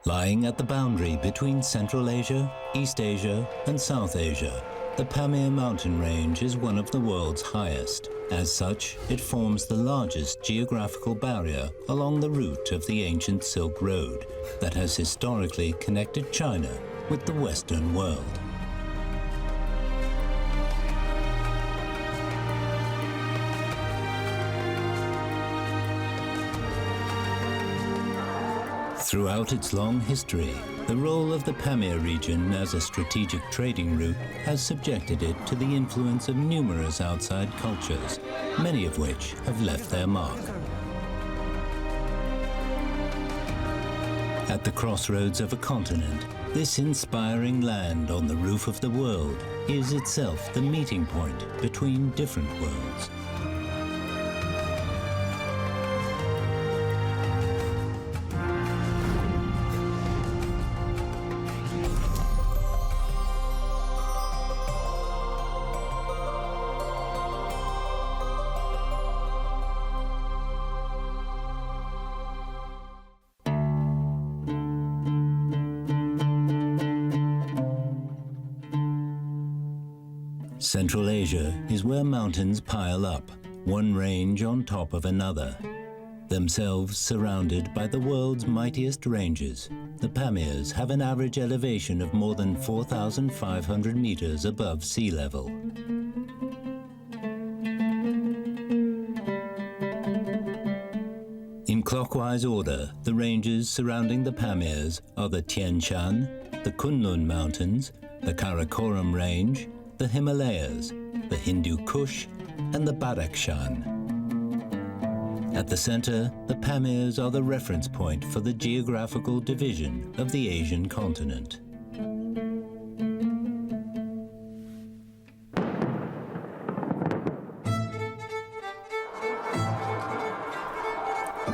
Lying at the boundary between Central Asia, East Asia, and South Asia, the Pamir mountain range is one of the world's highest. As such, it forms the largest geographical barrier along the route of the ancient Silk Road that has historically connected China with the Western world. Throughout its long history, the role of the Pamir region as a strategic trading route has subjected it to the influence of numerous outside cultures, many of which have left their mark. At the crossroads of a continent, this inspiring land on the roof of the world is itself the meeting point between different worlds. Central Asia is where mountains pile up, one range on top of another. Themselves surrounded by the world's mightiest ranges, the Pamirs have an average elevation of more than 4,500 meters above sea level. In clockwise order, the ranges surrounding the Pamirs are the Tian Shan, the Kunlun Mountains, the Karakoram Range, the Himalayas, the Hindu Kush, and the Badakhshan. At the center, the Pamirs are the reference point for the geographical division of the Asian continent.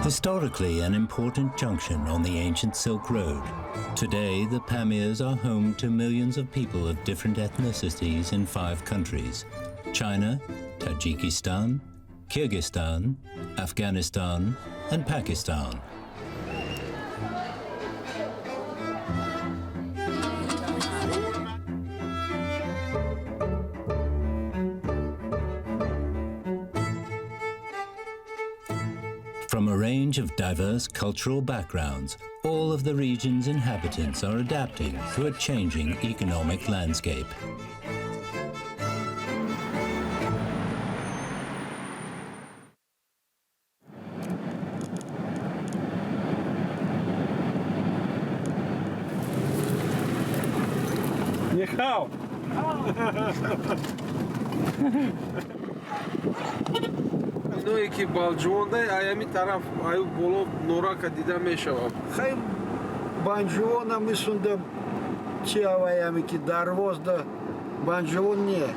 Historically an important junction on the ancient Silk Road, today the Pamirs are home to millions of people of different ethnicities in 5 countries: China, Tajikistan, Kyrgyzstan, Afghanistan, and Pakistan. From a range of diverse cultural backgrounds, all of the region's inhabitants are adapting to a changing economic landscape. Ni hao. Noi ki baljonda ayami taraf ayu bolo noraka dida meshava. Хай банжуона мы сундам чиаваями ки дарвозда банжуон не.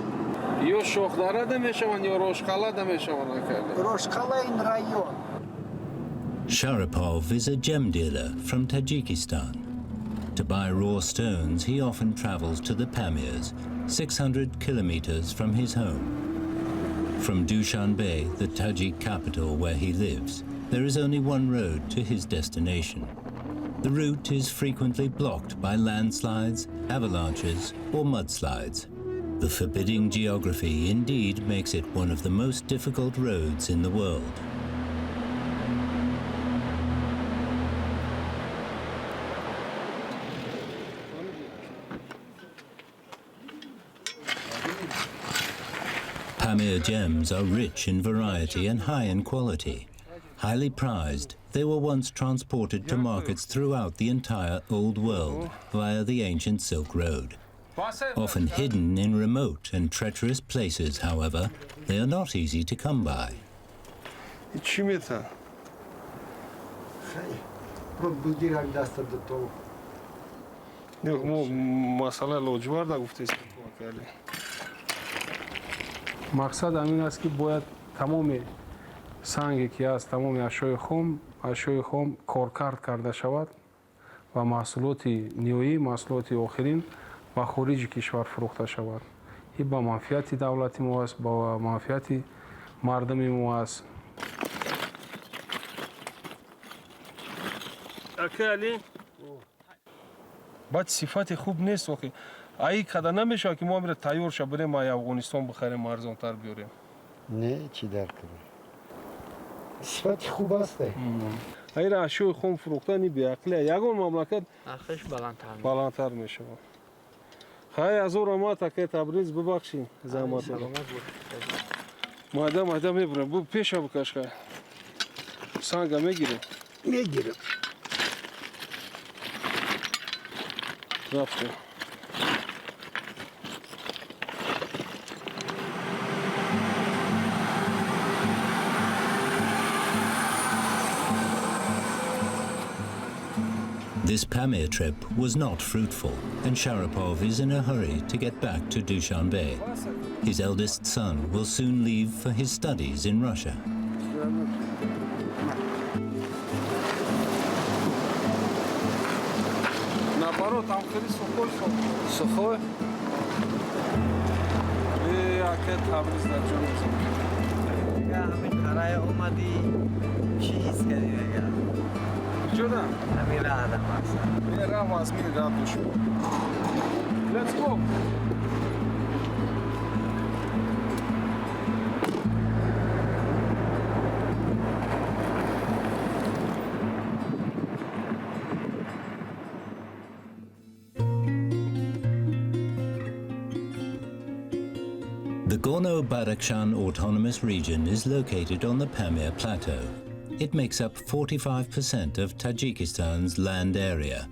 Yo shoxlara da meshavan yo roshkhala da meshavan akali. Рошкалайн район. Sharipov is a gem dealer from Tajikistan. To buy raw stones, he often travels to the Pamirs, 600 kilometers from his home. From Dushanbe, the Tajik capital where he lives, there is only one road to his destination. The route is frequently blocked by landslides, avalanches, or mudslides. The forbidding geography indeed makes it one of the most difficult roads in the world. Pamir gems are rich in variety and high in quality. Highly prized, they were once transported to markets throughout the entire Old World via the ancient Silk Road. Often hidden in remote and treacherous places, however, they are not easy to come by. مقصد همین است که باید تمام سنگی که از تمام اشیاء خام کارکرد کرده شود و محصولات نیویی، محصولات آخرین و خارج کشور فروخته شود. این با منفعت دولت ما است، با منفعت مردم ما است. Akali. بعد صفت خوب نیست واقعا. ای کدا نمیشه که ما میره تیار شه بریم افغانستان بخریم ارزان تر بیاریم. نه چی در کنه صفت خوب است ای را اشیاء خام فروختن بی عقله یگان مملکت آخرش بالاتر میشه. خیلی از او ما تکه تبریز ببخشیم زحمت رو. مادام میبرم بو پیش بکش خیلی سنگ میگیریم رفتیم. This Pamir trip was not fruitful, and Sharapov is in a hurry to get back to Dushanbe. His eldest son will soon leave for his studies in Russia. Let's go. The Gorno-Badakhshan Autonomous Region is located on the Pamir Plateau. It makes up 45% of Tajikistan's land area.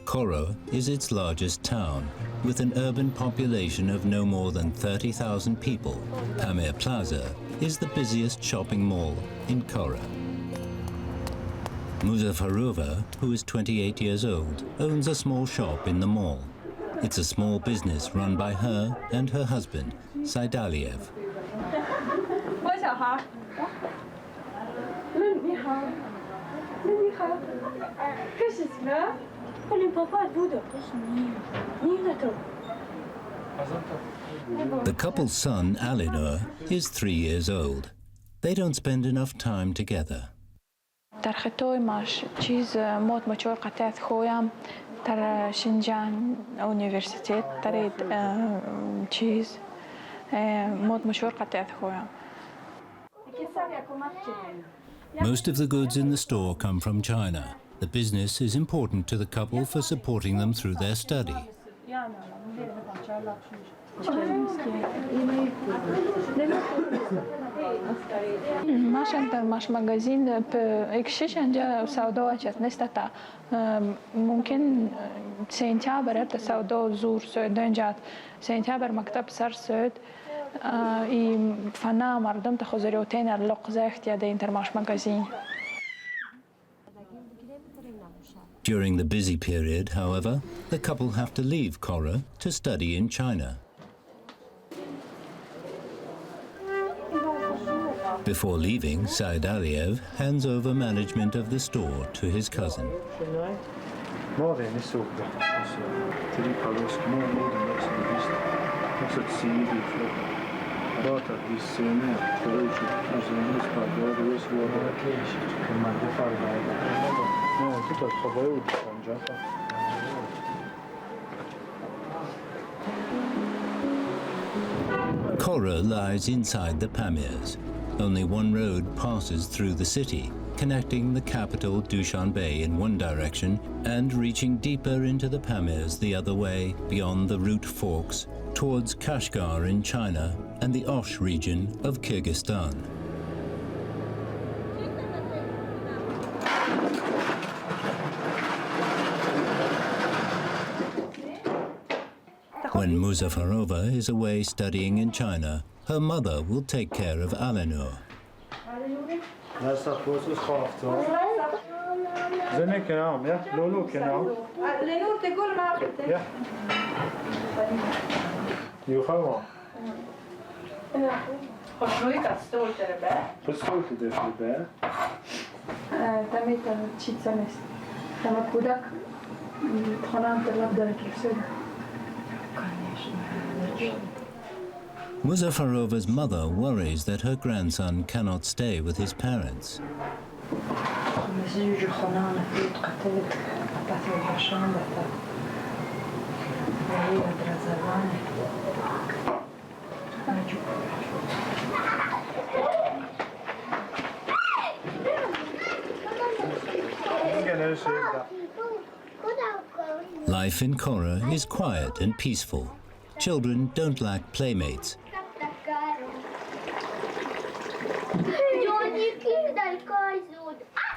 Khorugh is its largest town, with an urban population of no more than 30,000 people. Pamir Plaza is the busiest shopping mall in Khorugh. Muzaffarova, who is 28 years old, owns a small shop in the mall. It's a small business run by her and her husband, Saidaliev. The couple's son, Alinur, is 3 years old. They don't spend enough time together. در خطوی ماش چیز موت مچور قطعت خویم در شنجان اونیورسیتت در چیز موت مچور قطعت خویم. Most of the goods in the store come from China. The business is important to the couple for supporting them through their study. ماشن در ماش مغازین اکشش انجا سودا وجهت نستتا ممكن سنتابر تا سودا زور سود انجات سنتابر مكتب سر سود ای فنا مردم تخوزریوتین اللقزه اختیاده انتر ماش مغازین. During the busy period, however, the couple have to leave Khorugh to study in China. Before leaving, Saidaliev hands over management of the store to his cousin. Khorugh lies inside the Pamirs. Only one road passes through the city, connecting the capital Dushanbe in one direction and reaching deeper into the Pamirs the other way beyond the route forks towards Kashgar in China and the Osh region of Kyrgyzstan. When Muzaffarova is away studying in China, her mother will take care of Alinur. Muzaffarova's mother worries that her grandson cannot stay with his parents. Life in Khorugh is quiet and peaceful. Children don't lack playmates.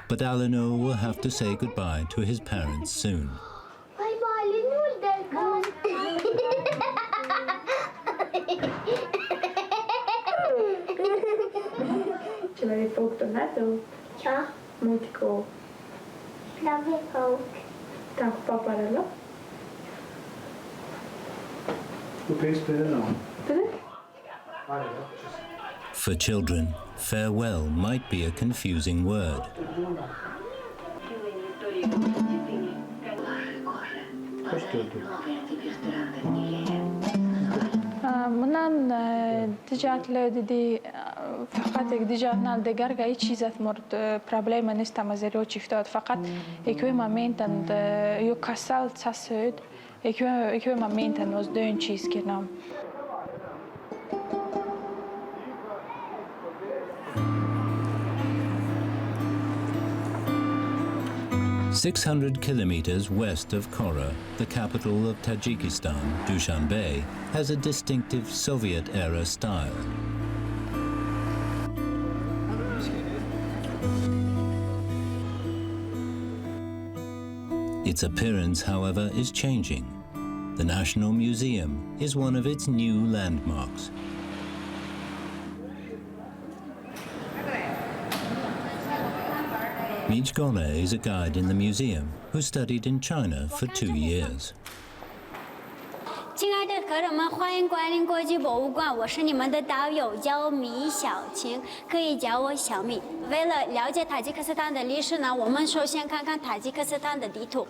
But Eleanor will have to say goodbye to his parents soon. Человек паук то надо? Ча? Мультику. Человек-паук. Так, папа рело? For children, farewell might be a confusing word. منان دجات لدي فقط دجات نال دگر گای چیزت مرد پروبلم نیست مزریو چیفتاد فقط اکوی مامنتن یو کاسال تسود اکوی مامنتن وز دون چیز کنم. "600 kilometers west of Khorugh, the capital of Tajikistan, Dushanbe, has a distinctive Soviet-era style. Its appearance, however, is changing. The National Museum is one of its new landmarks. Khorugh is a guide in the museum who studied in China for 2 years. 亲爱的客人们，欢迎光临国际博物馆。我是你们的导游，叫米小晴，可以叫我小米。为了了解塔吉克斯坦的历史呢，我们首先看看塔吉克斯坦的地图。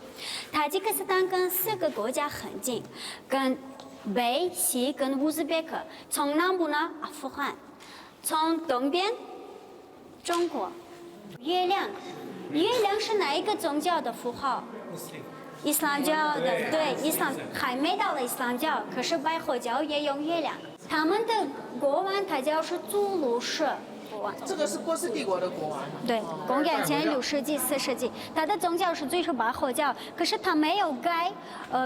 塔吉克斯坦跟4个国家很近，跟北、西跟乌兹别克。从南部呢，阿富汗；从东边，中国。月亮，月亮是哪一个宗教的符号？ 伊斯兰教的，对，伊斯兰还没到了伊斯兰教，可是拜火教也用月亮。他们的国王他叫是祖鲁氏国王。这个是波斯帝国的国王。对，公元前6世纪、4世纪，他的宗教是最初拜火教，可是他没有改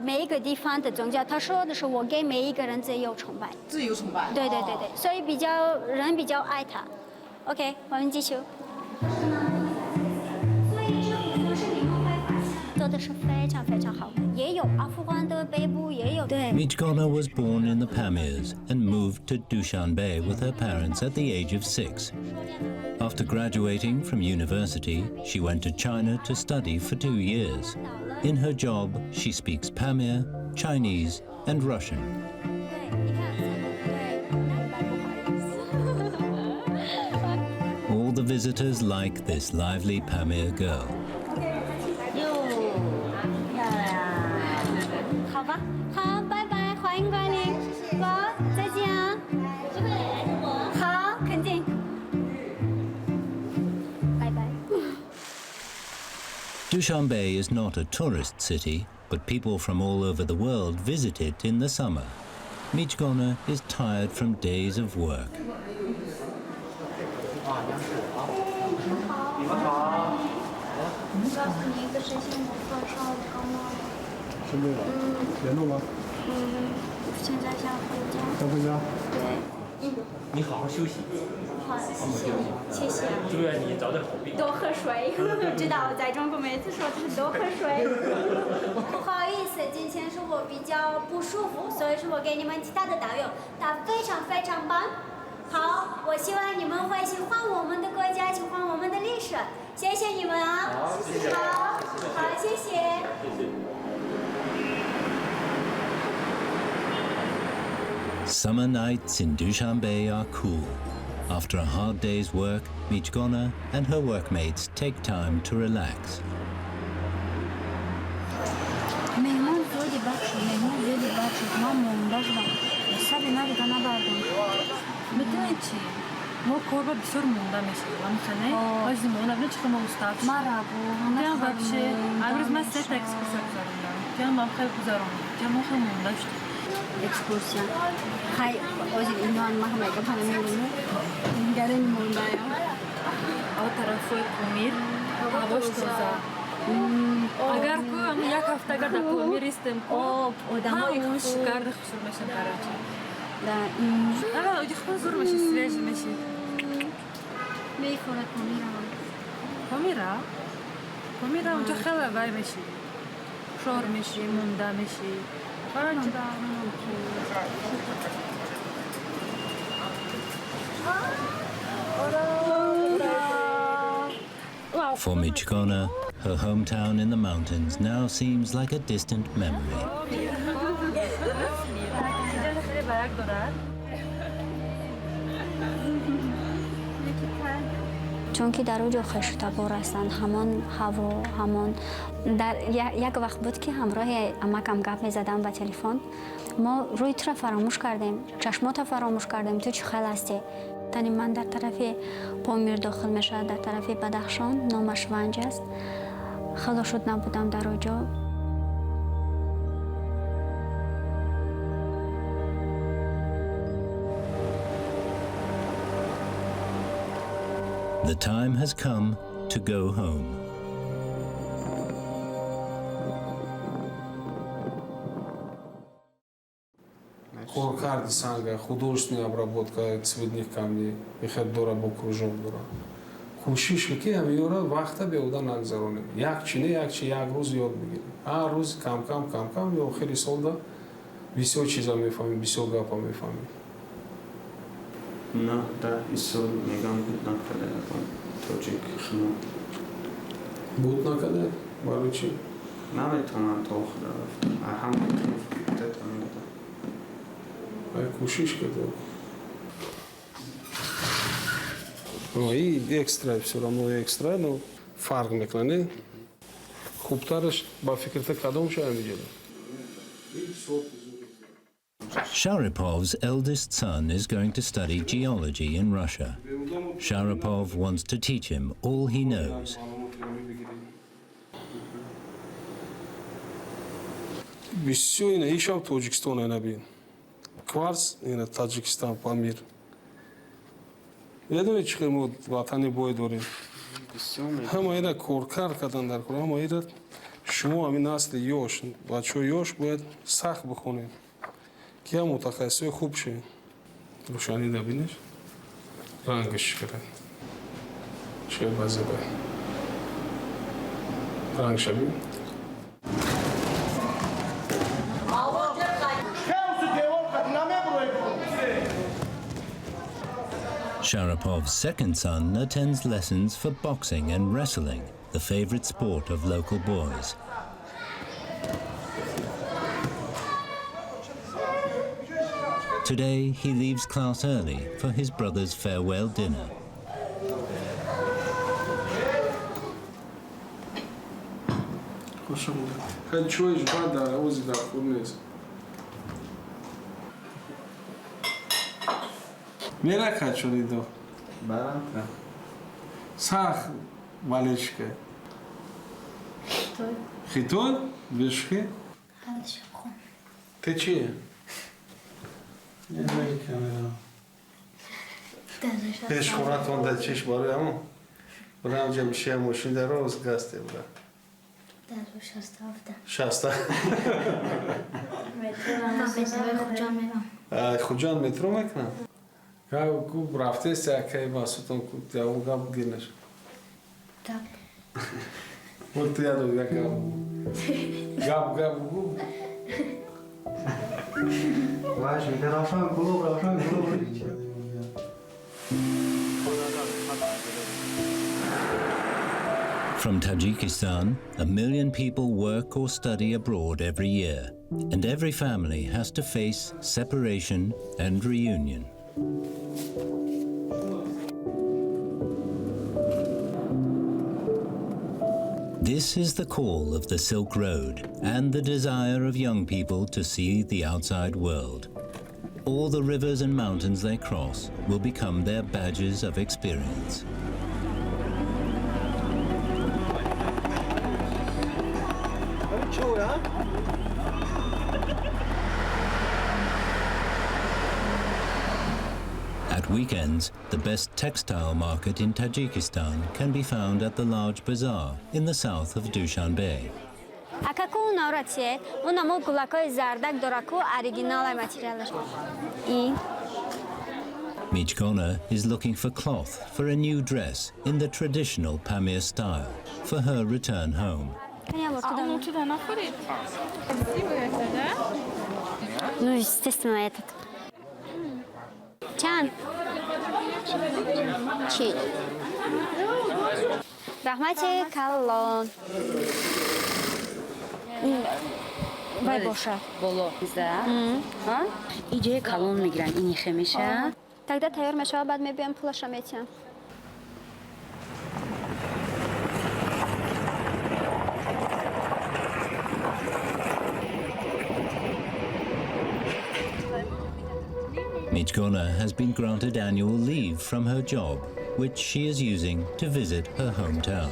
每一个地方的宗教，他说的是我给每一个人自由崇拜。自由崇拜。对对对对，所以人比较爱他。OK， 我们继续。 Khorugh was born in the Pamirs and moved to Dushanbe with her parents at the age of 6. After graduating from university, she went to China to study for 2 years. In her job, she speaks Pamir, Chinese, and Russian. All the visitors like this lively Pamir girl. 好吧，好，拜拜，欢迎光临，好，再见啊。好，肯定。拜拜。Dushanbe is not a tourist city, but people from all over the world visit it in the summer. Khorugh is tired from days of work. 告诉你一个事情，我发烧了，感冒了。生病了？严重吗？现在想回家。想回家？对。你好好休息。好，谢谢。祝愿你早点好病。多喝水，知道我在中国每次说多喝水。不好意思，今天是我比较不舒服，所以说我给你们其他的导游，他非常非常棒。好，我希望你们会喜欢我们的国家，喜欢我们的历史。谢谢你们啊！好，谢谢。好，谢谢。 Summer nights in Dushanbe are cool. After a hard day's work, Khorugh and her workmates take time to relax. كوربة بسور مندمجة ومخنة لازم أنا بنشخ موستاف. مرحبا. ده вообще. عاوز ما ستكس كسر جمع خیلی گذرم جمع خیلی منداشت اکسکورسیا خیلی آزی اینا ما هم اگه پناه می‌بینیم اینجوری مونده او طرفای پامیر هواش تازه اگر که هم یک هفته اگر در پامیر استیم همون شکر خسور میشن کراچی اگر اوجی خود زور میشه سویج میشه میخوره پامیره اونجا خیلی وای میشی شور میشی مونده میشی For Michkona, her hometown in the mountains now seems like a distant memory. چون که در اوجا خشتبار هستند همان هوا همان در یک وقت بود که همراه امکم گپ می‌زدم با تلفن ما روی طرف فراموش کردیم چشمات فراموش کردیم تو چه خیلی هستی تنی من در طرف پامیر داخل میشه در طرف بدخشان نامش ونج است خیلی شد نبودم در اوجا The time has come to go home. Khorugh санга, художественная обработка цветных камней, их дора бо кружок дора. Кӯшиш ки ҳамёра вақта беҳуда нагзаронем. Як чи не як чи як рӯз ёд бигирем. Ҳар рӯз кам ё охири солда бисёр чиза мефаҳмем, бисёр гапа мефаҳмем. نه در این سال نگام بود نکرده توجیک خیلی بود نکرده؟ برای چی؟ نمیتونم تا خدا رفتم هم میتونم فکرتم میدم ای کوشش کرده این اکسترا все равно экстра но فرق میکنه خوبترش با فکرت کدام شاید میگیره Sharapov's eldest son is going to study geology in Russia. Sharapov wants to teach him all he knows. Все ина ишав Тоҷикистон ана бин. Кварц ина Таҷикистон Памир. Медонед чӣ мо ватани бой дорем. Ҳама ина коркар кардан дар кор. Ҳама ина шумо ҳамин насли ёш, бачаҳои ёш бояд сахт бихонед. Ки ҳам мутахассиси хуб шед. Рӯшанӣ набинеш? Рангаш кард. Чӣ базаба. Ранг шабин. Sharapov's second son attends lessons for boxing and wrestling, the favorite sport of local boys. Today, he leaves class early for his brother's farewell dinner. Mera kachorido. Baranta. Sach malechke. Khitoy? Beshke? Te chi? Ne kamera. Pesh khorat onda chish bore amo. Buram je mishe moshin daro uz gaste bura. Daru shasta hafta. Shasta. Khujan metro mekna. Ku rafte sakay basuton ku yavu gab ginash. Gab. Mut yado gab. Gab gu. Vash mi tarafan gulu. From Tajikistan, 1 million people work or study abroad every year, and every family has to face separation and reunion. This is the call of the Silk Road and the desire of young people to see the outside world. All the rivers and mountains they cross will become their badges of experience. At weekends, the best textile market in Tajikistan can be found at the large bazaar in the south of Dushanbe. Акаку наурате, он амо гулакой зардак дораку оригинал материалаш. И Michkona is looking for cloth for a new dress in the traditional Pamir style for her return home. Ну, естественно, этот. Чан. Чи. Рахмати калон. Вай боша. Боло. Да. Иже калон мигран инихе миша. Тогда тайор мешава, бад мебием пулаша метям. Michkona has been granted annual leave from her job, which she is using to visit her hometown.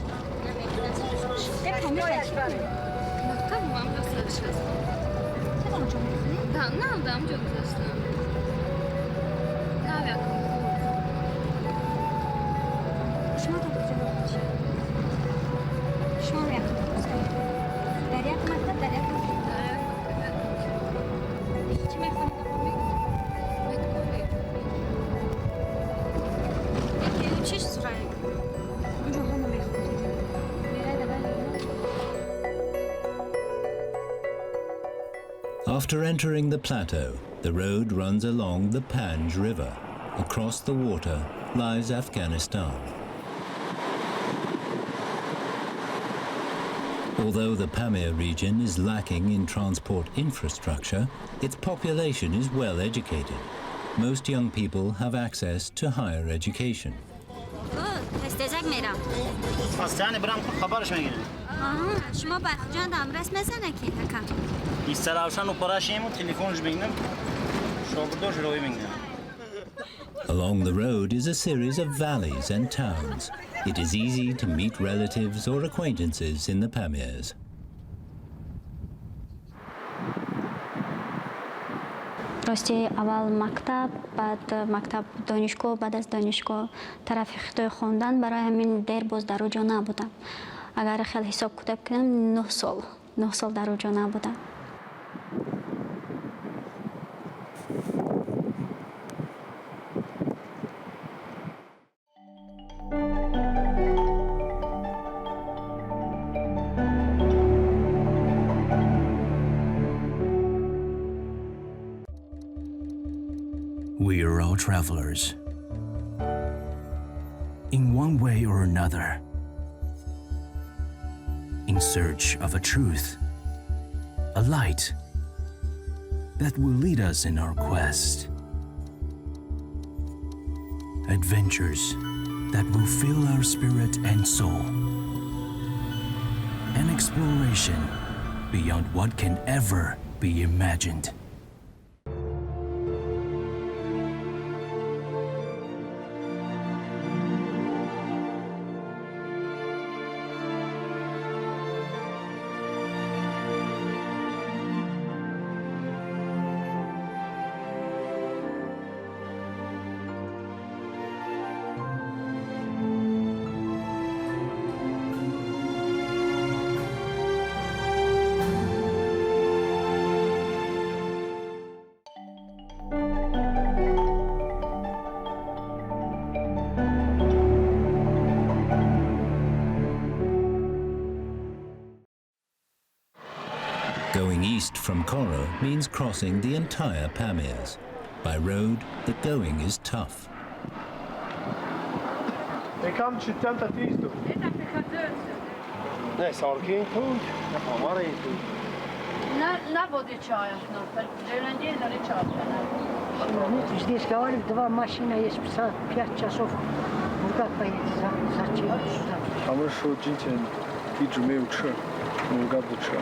After entering the plateau, the road runs along the Panj River. Across the water lies Afghanistan. Although the Pamir region is lacking in transport infrastructure, its population is well educated. Most young people have access to higher education. Along the road is a series of valleys and towns. It is easy to meet relatives or acquaintances in the Pamirs. راستی اول مکتب بعد مکتب دانشگاه بعد از دانشگاه طرف خطای خوندن برای همین دیر باز در اونجا نبودم. اگر خیلی حساب کتاب کنم 9 سال در اونجا نبودم. We are all travelers, in one way or another, in search of a truth, a light that will lead us in our quest. Adventures that will fill our spirit and soul. An exploration beyond what can ever be imagined. Going east from Khorugh means crossing the entire Pamirs. By road, the going is tough. Здесь говорят, 2 машины есть, 5 часов. Как поедете? Зачем? 他们说今天一直没有车，应该不车。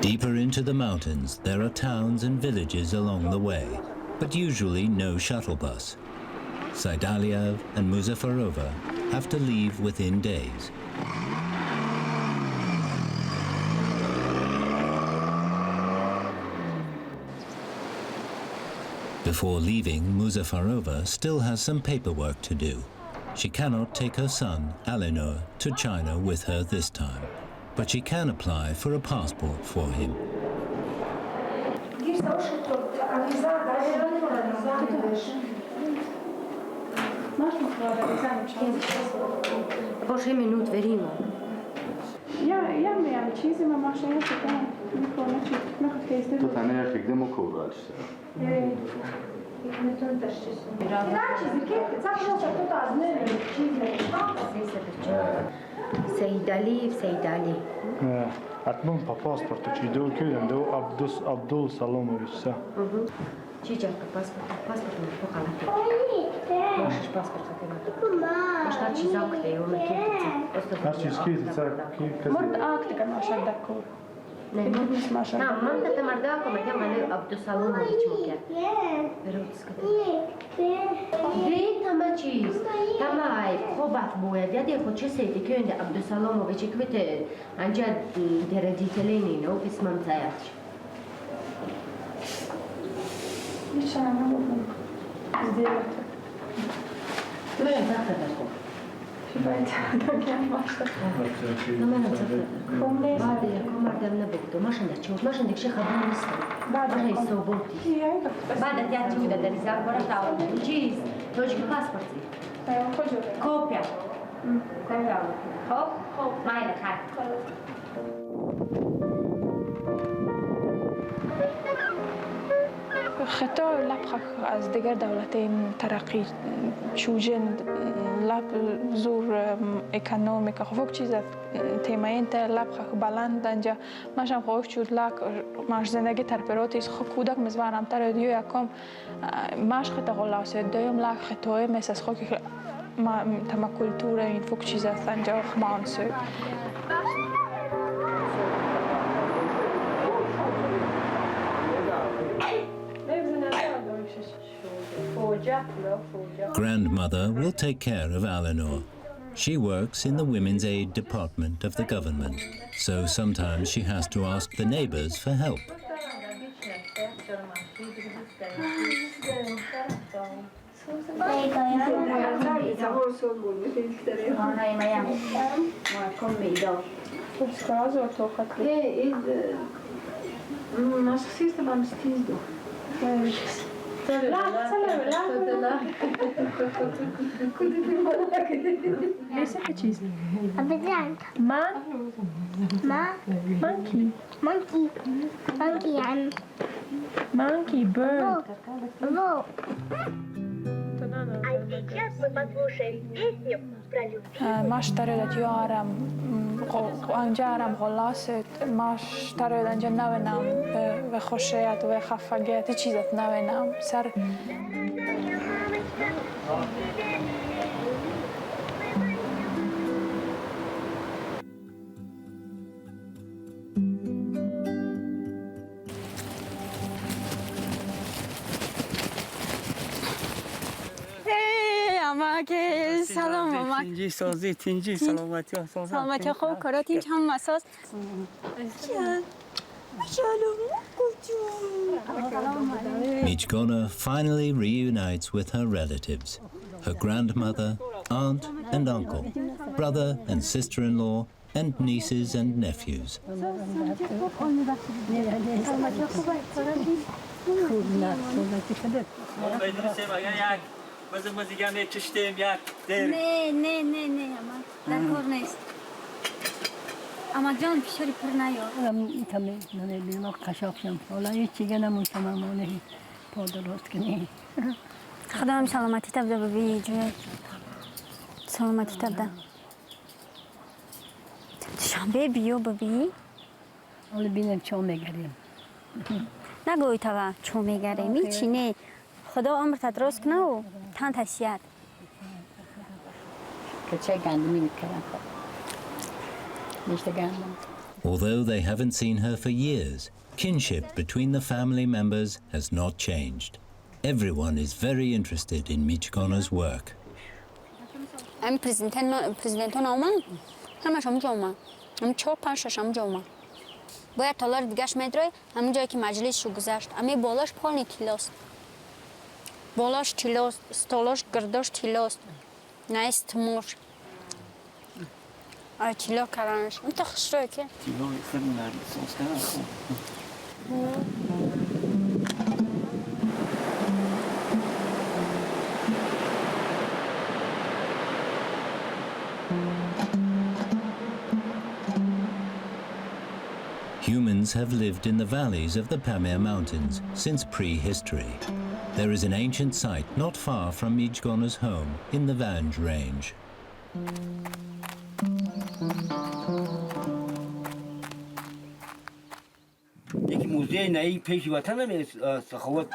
Deeper into the mountains, there are towns and villages along the way, but usually no shuttle bus. Saidaliyev and Muzaffarova have to leave within days. Before leaving, Muzaffarova still has some paperwork to do. She cannot take her son, Alinor, to China with her this time, but she can apply for a passport for him. Atmam pa pasportu, që I do këllën, do Abdul Salomovic, sa. Çiçek pasport mı bu kadar? Можешь паспорт закрыть. Можно чизок ты его накидать. Значи скидаться, مرد آکت کنه شد دکور. نه من ده مردا کمکم ولی عبدالسلاموvic ممکن. برات سکته. دیت همه چیز. تمام خوبت باید. یادی خود چه سیتی که اند عبدالسلاموvic کمیته انجا درجیتلینی نو اسمم تایش. میشه نمی‌دونم. زیاد. نه دختر خوب. چی باید دکتر باشه؟ نه بعد کمردم نبود. ماشین داشت. ماشین دیگه خبر نیست. بعد هی صبوتی. بعد دیگه چی بود داری زار برای تا چیز. توش کی پاسپورتی؟ کپیا. کپیا. خب مایل خط. خطا لبخ از دیگر دولتین ترقی چوجند لب زور اکونومیک خوب چیز تیماین تا لبخ بلند انجا ماشم خوب چود لک ماش زندگی ترپراتیس خوب کودک مزوانم تر دیو یکم ماش خطا غلاس دویم لک خطای مثل خوب که ما تما کلتور این فوق چیز است انجا خمانسو Grandmother will take care of Alinor. She works in the Women's Aid Department of the government, so sometimes she has to ask the neighbors for help. Listen cheese. A blank. Monkey. Monkey bird. Во. А сейчас мы послушаем песню про любовь. ماش تريد يارم انجارم خلاصت ماش تريد انجا نوینم و خوشیت و خفگیت چیزت نوینم سر که سلام ماما تینجی سازی تینجی سلامتی سلامتی خوب کاراتین چند مساس Michkona finally reunites with her relatives, her grandmother, aunt and uncle, brother and sister-in-law, and nieces and nephews. بازم دیگه هم کشتیم یک دیر نه اما در کار نیست اما جان پیشاری پر نیار تمام نمیدونم قشاقشم حالا هیچ چیزی نمیتونم مونه پا درست کنی خدا هم سلامتی تبدا ببی جوی سلامتی تبدا دوشنبه بیو ببی حالا ببینم چه میگریم نگوی تو چه میگریم هیچی نه خدا عمر تدرست کنه و تن تسیاد Although they haven't seen her for years, kinship between the family members has not changed. Everyone is very interested in Michkona's work. I'm president همش همونجا اومد. هم 4-5 همونجا اومد. باید تالار دیگهش میدره همون جایی که مجلس شو گذشت. امی بالاش پالنی تیلاست. بالاش تیلاست، ستالاش گرداش تیلاست. نیست موش. آره تیلا کردنش. اون تا خشتره که؟ تیلا خیلی مردی ساز کردن. Humans have lived in the valleys of the Pamir Mountains since prehistory. There is an ancient site not far from Mijgona's home in the Vanj range. یکی موزه نایی پیش وطن هم سخوت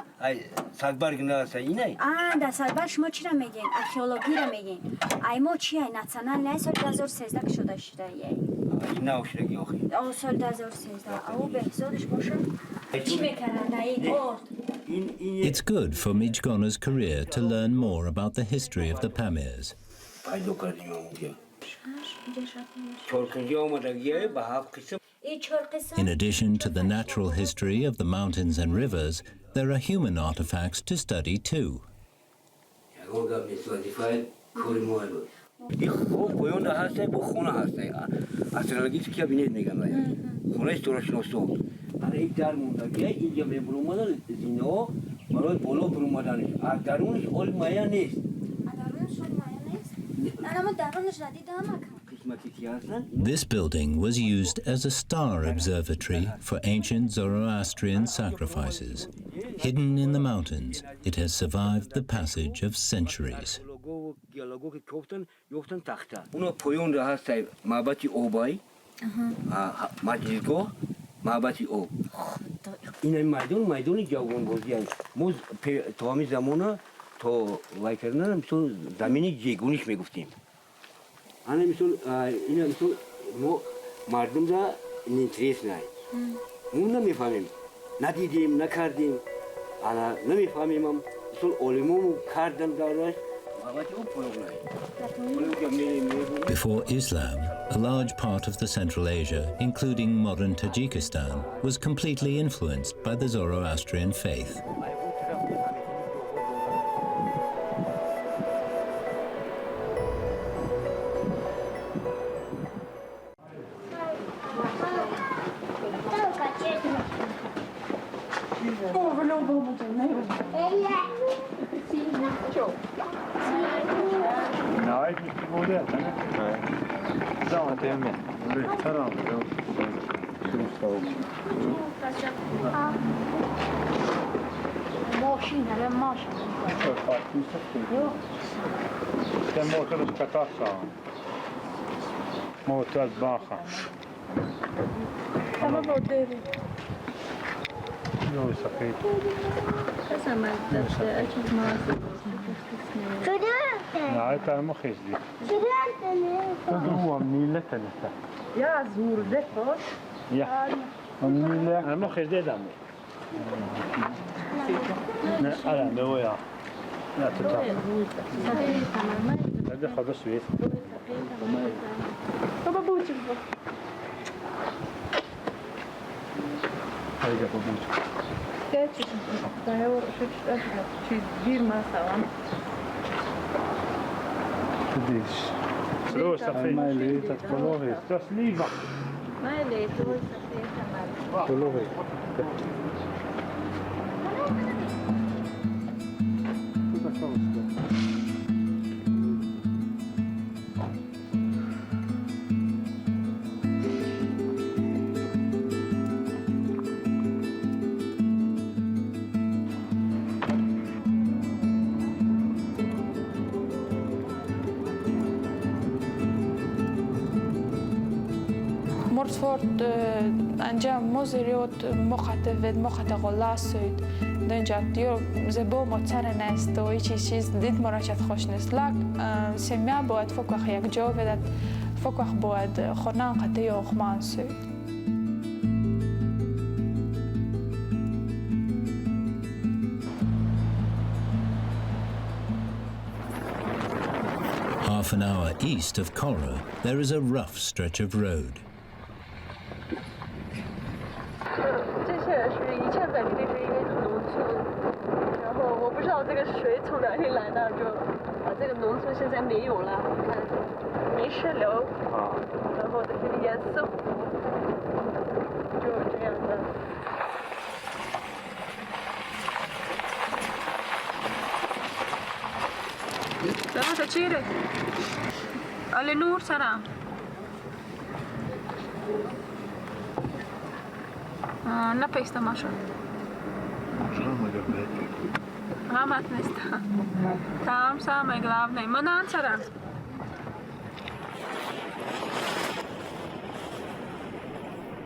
سالبرگ نرسه اینه؟ در سالبر شما چی را میگین؟ ارکیولوژی را میگین. ایما چی های نتسنن نه سال 2013 که شده شده این نوشتگی آخی. سال 2013 او بهزادش باشه؟ چی میکنن این ارد؟ It's good for Mijgona's career to learn more about the history of the Pamirs. In addition to the natural history of the mountains and rivers, there are human artifacts to study too. This building was used as a star observatory for ancient Zoroastrian sacrifices. Hidden in the mountains, it has survived the passage of centuries. انا مثل اینا مثل ما مردم را اینترس نه اون نمیفهمیم ندیدیم نکردیم انا نمیفهمیم مثل علمو کردن دارش Before Islam, a large part of the Central Asia, including modern Tajikistan, was completely influenced by the Zoroastrian faith. Ja, zoer dit hoor. Ja, أنا ما خش ده دمو. نه أنا نويا. لا تطلع. هذا خلاص سويت. بابا بوجي. هذا بوجي. كاتش. تهور شفت أشياء شيء كبير ما سوى. تديش. لو سافي. ما لي تطلعه. تسليفة. ما لي تقول سافي كمان. تطلعه. Morsfort anja mozeriot moqat g'olasud denjat yo zebo motsara nest و چیز دید مراجعت خوش نیست لک سمیا باید فکر یک جا بدد فکر باید خورنان قطعی آخمان سود Half an hour east of Khorugh, there is a rough stretch of road. 这些是以前在这里是一个农村，然后我不知道这个水从哪里来的，就把这个农村现在没有了，你看泥石流，然后这些颜色就是这样的。 Sama kecil. Ale nur sana. Написано Маша. Гамат неста. Там самое главное. Манан сара.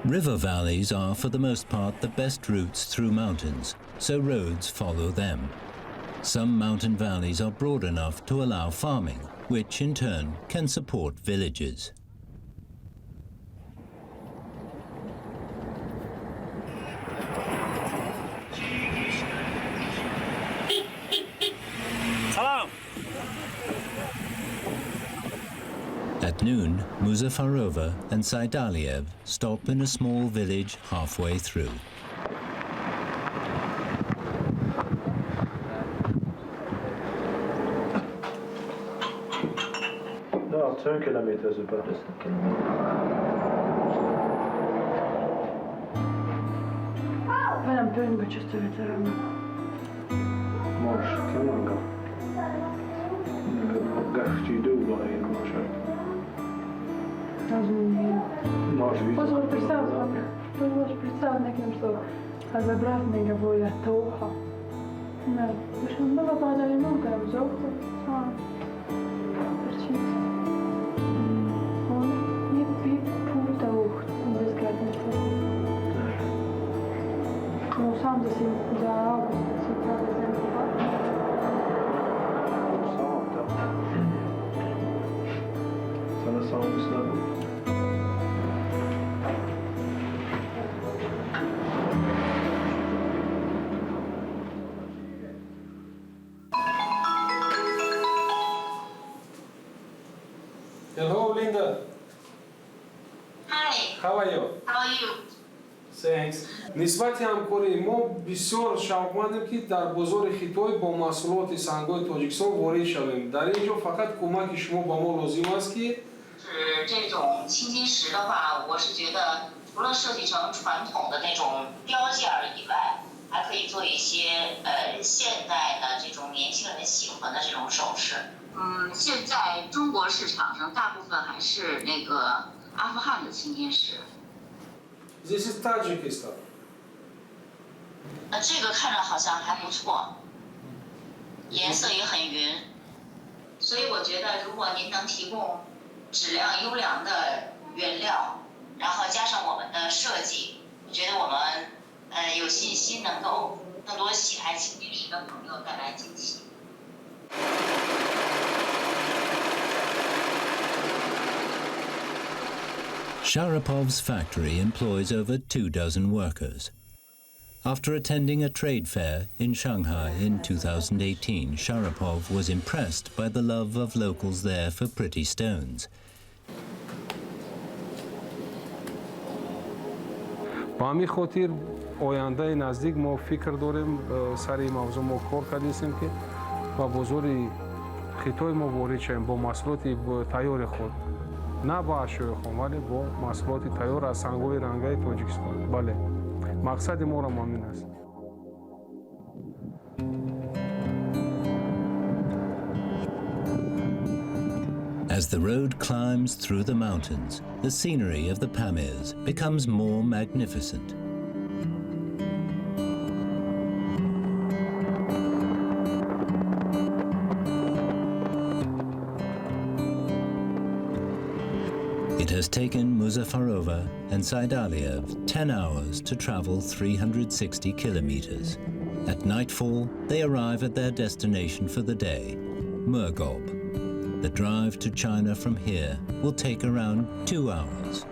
River valleys are, for the most part, the best routes through mountains, so roads follow them. Some mountain valleys are broad enough to allow farming, which in turn can support villages. At noon, Muzaffarova and Saidaliev stop in a small village halfway through. No, 2 kilometers about this. Ben böyle bir çözüm ederim. Marş, kenan gaf. Gaf ci długo i marsz. Позволь представить неким, что забравный говоря тоха. Да, потому что было падали много обзоров. Он не пипутал безгадно. Но сам за август сентябрь земли. Sana sağlamışlar. Hello, Linda. Hi. How are you? How are you? Thanks. نسبت همکاری ما بسیار شوقمندیم که در بازار خیتوی با محصولات سنگ‌های تاجیکستان وارد شویم. در اینجا فقط کمک شما با ما لازم است که 是这种青金石的话，我是觉得除了设计成传统的那种雕件以外，还可以做一些现代的这种年轻人喜欢的这种首饰。现在中国市场上大部分还是那个阿富汗的青金石。 This is Tajikistan. 这个看着好像还不错，颜色也很匀，所以我觉得如果您能提供质量优良的原料，然后加上我们的设计，我觉得我们有信心能够更多喜爱青金石的朋友带来惊喜。 Sharapov's factory employs over 24 workers. After attending a trade fair in Shanghai in 2018, Sharapov was impressed by the love of locals there for pretty stones. با همین خاطر آینده نزدیک ما فکر داریم سر این موضوع ما کار کردیم که با بازار خیتوی ما وارد شویم با محصولات تیار خود. نه با اشیاء خام ولی با محصولات تیار از سنگ‌های رنگی تاجیکستان. بله مقصد ما را همین است. As the road climbs through the mountains, the scenery of the Pamirs becomes more magnificent. It has taken Muzaffarova and Saidaliev 10 hours to travel 360 kilometers. At nightfall, they arrive at their destination for the day, Murgob. The drive to China from here will take around 2 hours.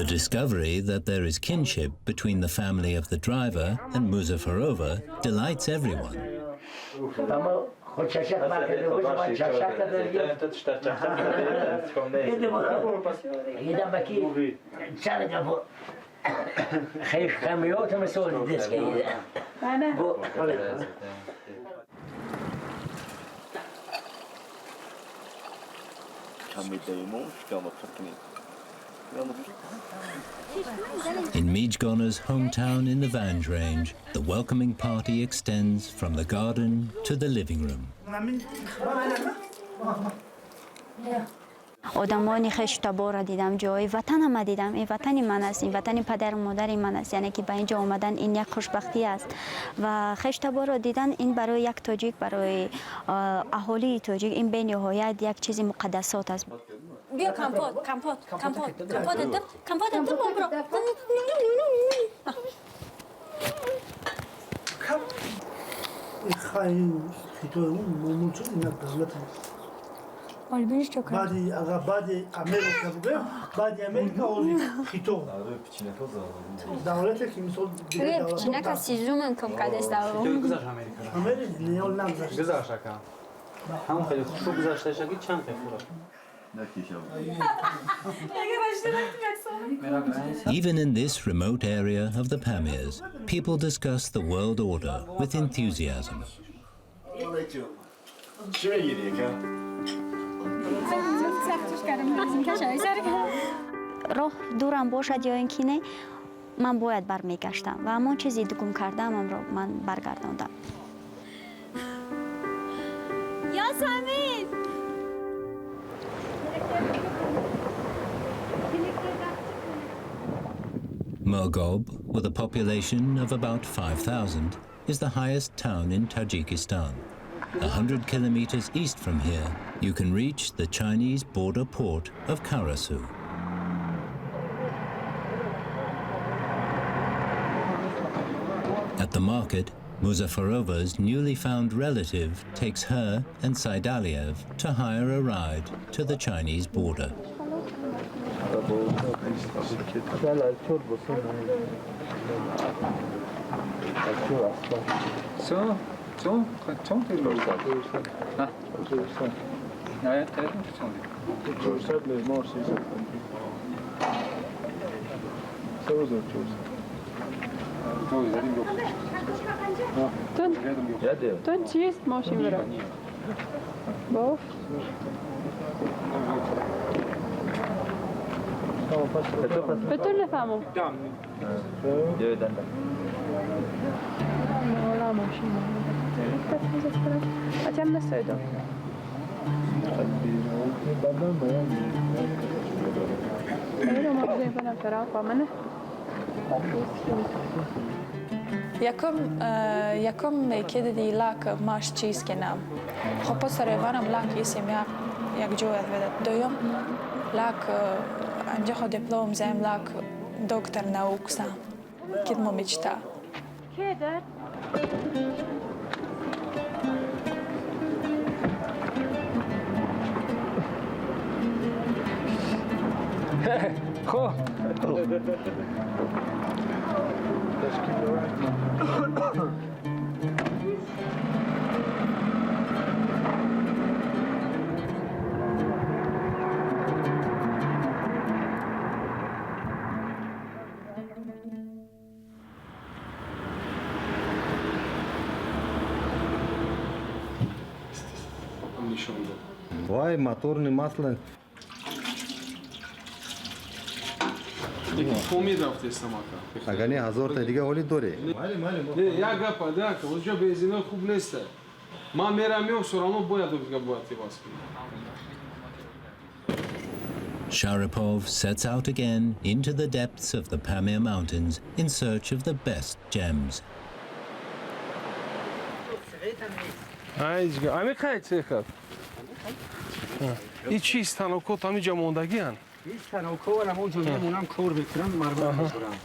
The discovery that there is kinship between the family of the driver and Muzaffarova delights everyone. In Mijgona's hometown in the Vange Range, the welcoming party extends from the garden to the living room. آدمانی خشتابا را دیدم، جای وطنم را دیدم. این وطن من است، این وطن پدر و مادر من است. یعنی که به اینجا آمدن این یک خوشبختی است و خشتابا را دیدن این برای یک تاجیک، برای اهالی تاجیک این به نهایت یک چیز مقدسات است. بیا کمپوت برو. بعدی امریکا بوده، بعدی امریکا اولی خیتو. دولتی که مثل دیگه پیچینه که سیزومن کم کدست دارم. گذاشت امریکا. امریکا نیول نگذاشت. گذاشت کم. همون خیلی خوب گذاشته شدی چند خیلی. Even in this remote area of the Pamirs, people discuss the world order with enthusiasm. راه دورم باشد یا اینکه نه، من باید برمیگشتم و همون چیزی گم کردم را من برگرداندم. یاسمین Murgob, with a population of about 5,000, is the highest town in Tajikistan. 100 kilometers east from here, you can reach the Chinese border port of Khorugh. At the market, Muzaffarova's newly found relative takes her and Saidaliev to hire a ride to the Chinese border. Ton چیست ماشین برای؟ باف؟ بطور نفهمم. مولا ماشین اچم نسایدم. اینا ما بزنیم کنم فراغ با منه. یکم که دیدی لاک ماش چیز کنم. خب پس روانم لاک اسم یک جویت بده. دوم لاک انجا خود دیپلم زم لاک دکتر ناوک سام. کد ممیچتا. که داد؟ خو Давай моторный масло. Помид рафте самака. Агане hazor ta diga holi dore. Я гапа, да, уже бензина خوب نیست. ما میرم میام اما باید دیگه باید تیواس Sharapov sets out again into the depths of the Pamir Mountains in search of the best gems. Ами خیلی چیکار؟ این چیست تنوکو تامی جاموندگی هن؟ این تنوکو و نمو جمعه مونم کور بکنم مردم بخورم.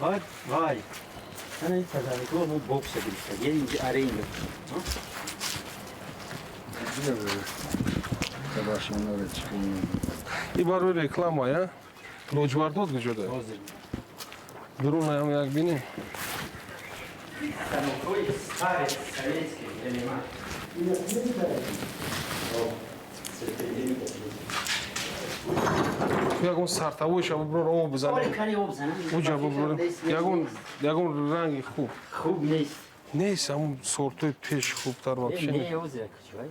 بعد وای. من این تنوکو مو بوکس گرفتم. یه اینجا اره اینجا. این برای رکلام های لوجواردوز گجوده. درون هم یک بینی. تنوکوی ساره سویتسکی eleman. یگون سرتاویش ببرو رو بزنم. آره کنی رو بزنم. اوجا ببرو. یگون رنگی خوب. خوب نیست. نیست همون سورتوی پیش خوب تر باشه. نه اوزه کجایی.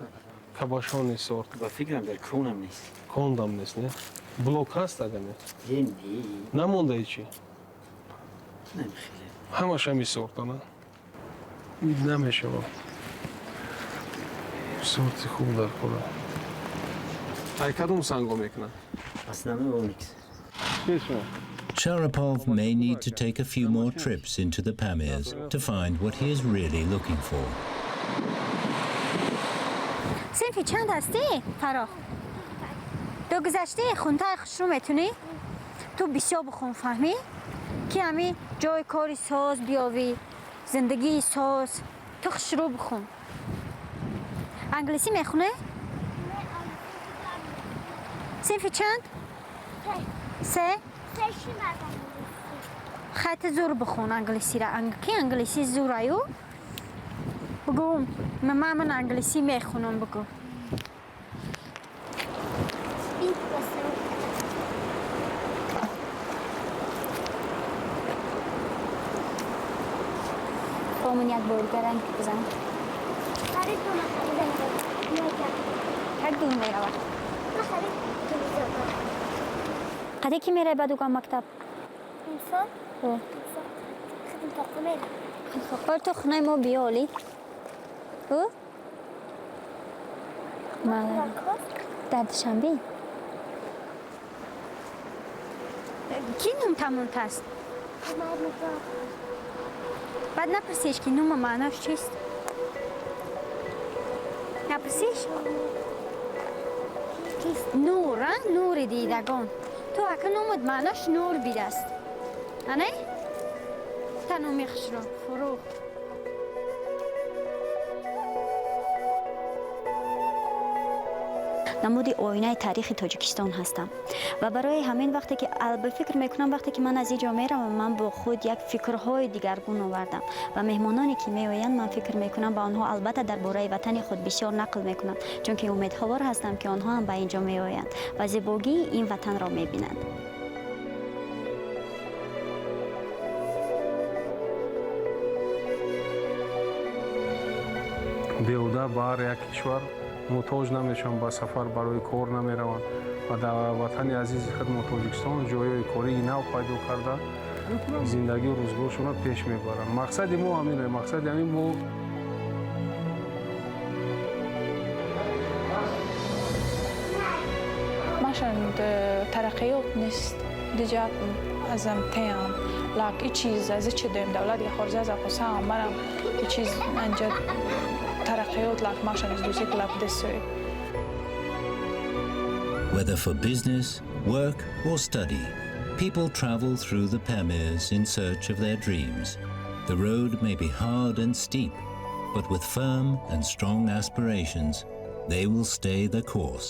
کباشان نیست سورت. با فکرم در کونم نیست. کندم نیست نه. بلوک هست اگه نه. نه. نمونده ایچی. نمیخیره. همش همی سورت نه. نمیشه با. سورتی خوب در خوره. ای کدوم سنگو میکنن؟ Sharapov may need to take a few more trips into the Pamirs to find what he is really looking for. صنفی چند هستی؟ فراخ تو گذشته خونتای خوش رو میتونی؟ تو بسیار بخون فهمی؟ که همی جای کاری ساز بیاوی زندگی ساز تو خوش رو بخون انگلیسی میخونه؟ صنفی چند؟ سه؟ خط زور بخون انگلیسی را کی انگلیسی زور آیو؟ بگو من انگلیسی میخونم بگو بامون یک برگرنگ بزن هر دور میرود قدی کی میره بدوگان مکتب؟ انسان؟ خدم تقومين بار تو خونه ما بیالی؟ او؟ ما در دوشنبه کی نوم تموم هست؟ بعد نپرسیش که نوم معناش چیست؟ نپرسیش؟ نور ها؟ نور دیدگان تو اکا نومت معناش نور بیده است نه؟ تنو میخشرم خروغ نمودی آینه تاریخ تاجیکستان هستم و برای همین وقتی که به فکر میکنم وقتی که من از اینجا میرم من با خود یک فکرهای دیگرگون آوردم و مهمانانی که میآیند من فکر میکنم با آنها البته درباره وطن خود بسیار نقل میکنم چون که امیدوار هستم که آنها هم به اینجا میآیند و زیبایی این وطن را میبینند بیهوده بر یک کشور محتاج نمیشن با سفر برای کار نمیروند و در وطن عزیز خود تاجیکستان جای کاری نو پیدا کرده زندگی و روزگارشون پیش میبرن مقصد ما همینه مقصد همین ما ماشان ترقیات نیست دیگه ازم تیم لاک ای چیز از چه دیم دولت یا خارج از افغانستان مرم ای چیز انجا ترقیات لاک ماشان از دوستی کلاپ دستوی Whether for business, work or study, people travel through the Pamirs in search of their dreams. The road may be hard and steep, but with firm and strong aspirations, they will stay the course.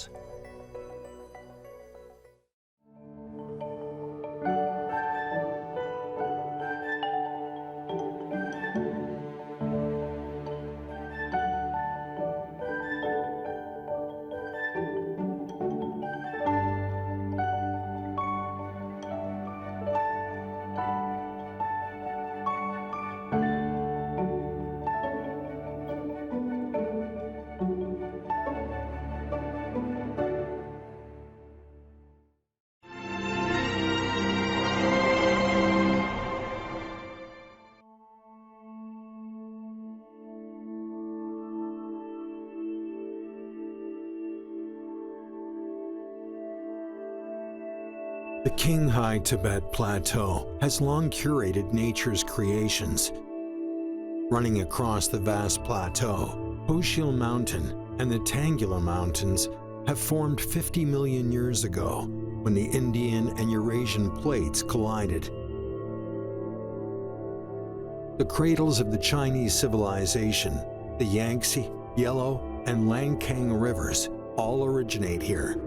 The Qinghai Tibet Plateau has long curated nature's creations. Running across the vast plateau, Hoshil Mountain and the Tangula Mountains have formed 50 million years ago when the Indian and Eurasian plates collided. The cradles of the Chinese civilization, the Yangtze, Yellow, and Langkang rivers all originate here.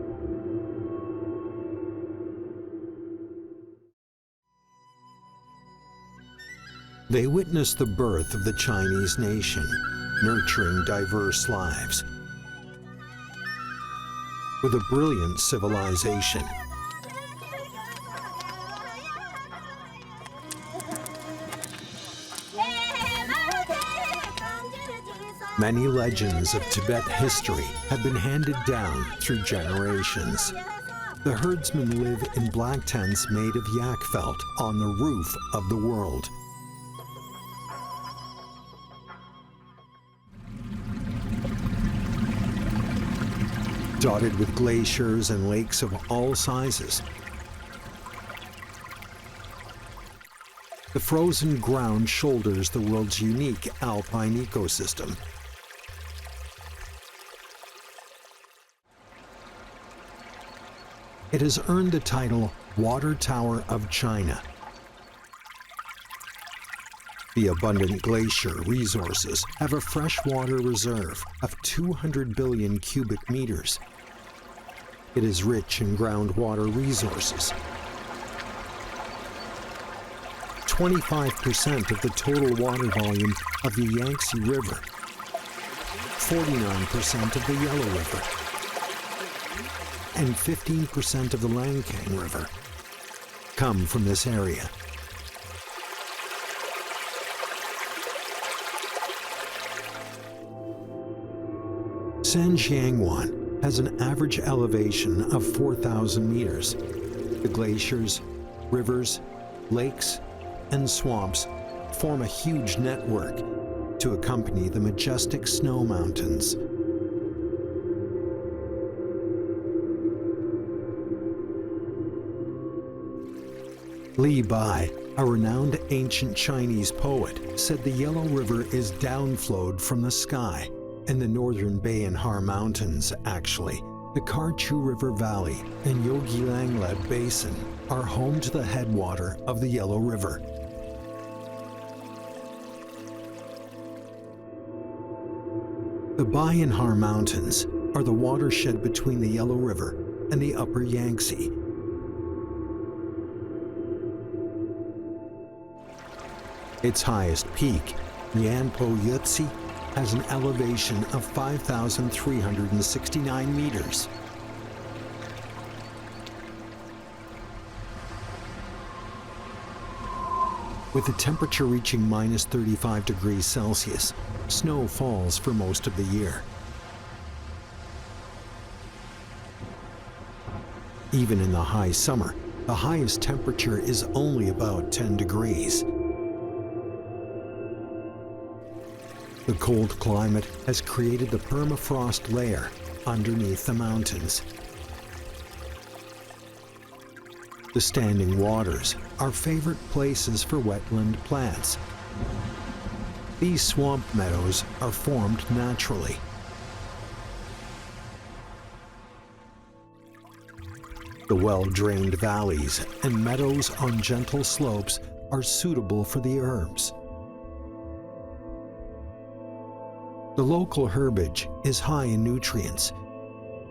They witnessed the birth of the Chinese nation, nurturing diverse lives. With a brilliant civilization, many legends of Tibet history have been handed down through generations. The herdsmen live in black tents made of yak felt on the roof of the world. Dotted with glaciers and lakes of all sizes. The frozen ground shoulders the world's unique alpine ecosystem. It has earned the title Water Tower of China. The abundant glacier resources have a freshwater reserve of 200 billion cubic meters. It is rich in groundwater resources. 25% of the total water volume of the Yangtze River, 49% of the Yellow River, and 15% of the Langkang River come from this area. Sanjiangwan has an average elevation of 4,000 meters. The glaciers, rivers, lakes, and swamps form a huge network to accompany the majestic snow mountains. Li Bai, a renowned ancient Chinese poet, said the Yellow River is downflowed from the sky. In the northern Bayanhar Mountains, actually, the Khorugh River Valley and Yogi Langled Basin are home to the headwater of the Yellow River. The Bayanhar Mountains are the watershed between the Yellow River and the Upper Yangtze. Its highest peak, Nyanpo Yutzi, has an elevation of 5,369 meters. With the temperature reaching minus 35 degrees Celsius, snow falls for most of the year. Even in the high summer, the highest temperature is only about 10 degrees. The cold climate has created the permafrost layer underneath the mountains. The standing waters are favorite places for wetland plants. These swamp meadows are formed naturally. The well-drained valleys and meadows on gentle slopes are suitable for the herbs. The local herbage is high in nutrients,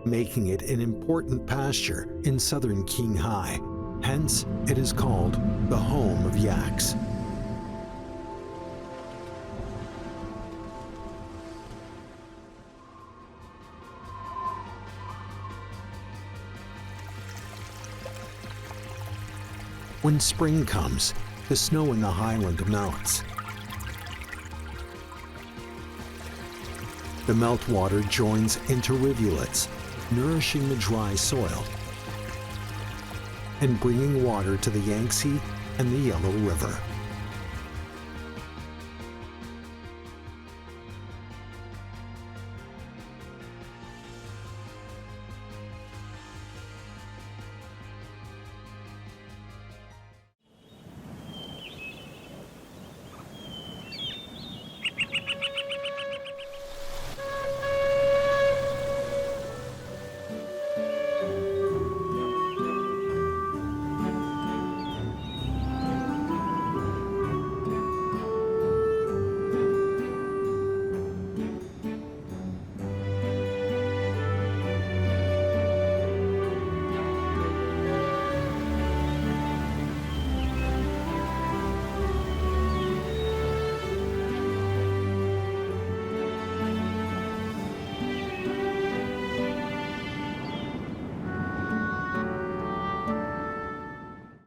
making it an important pasture in southern Qinghai. Hence, it is called the home of yaks. When spring comes, the snow in the highland melts. The meltwater joins into rivulets, nourishing the dry soil and bringing water to the Yangtze and the Yellow River.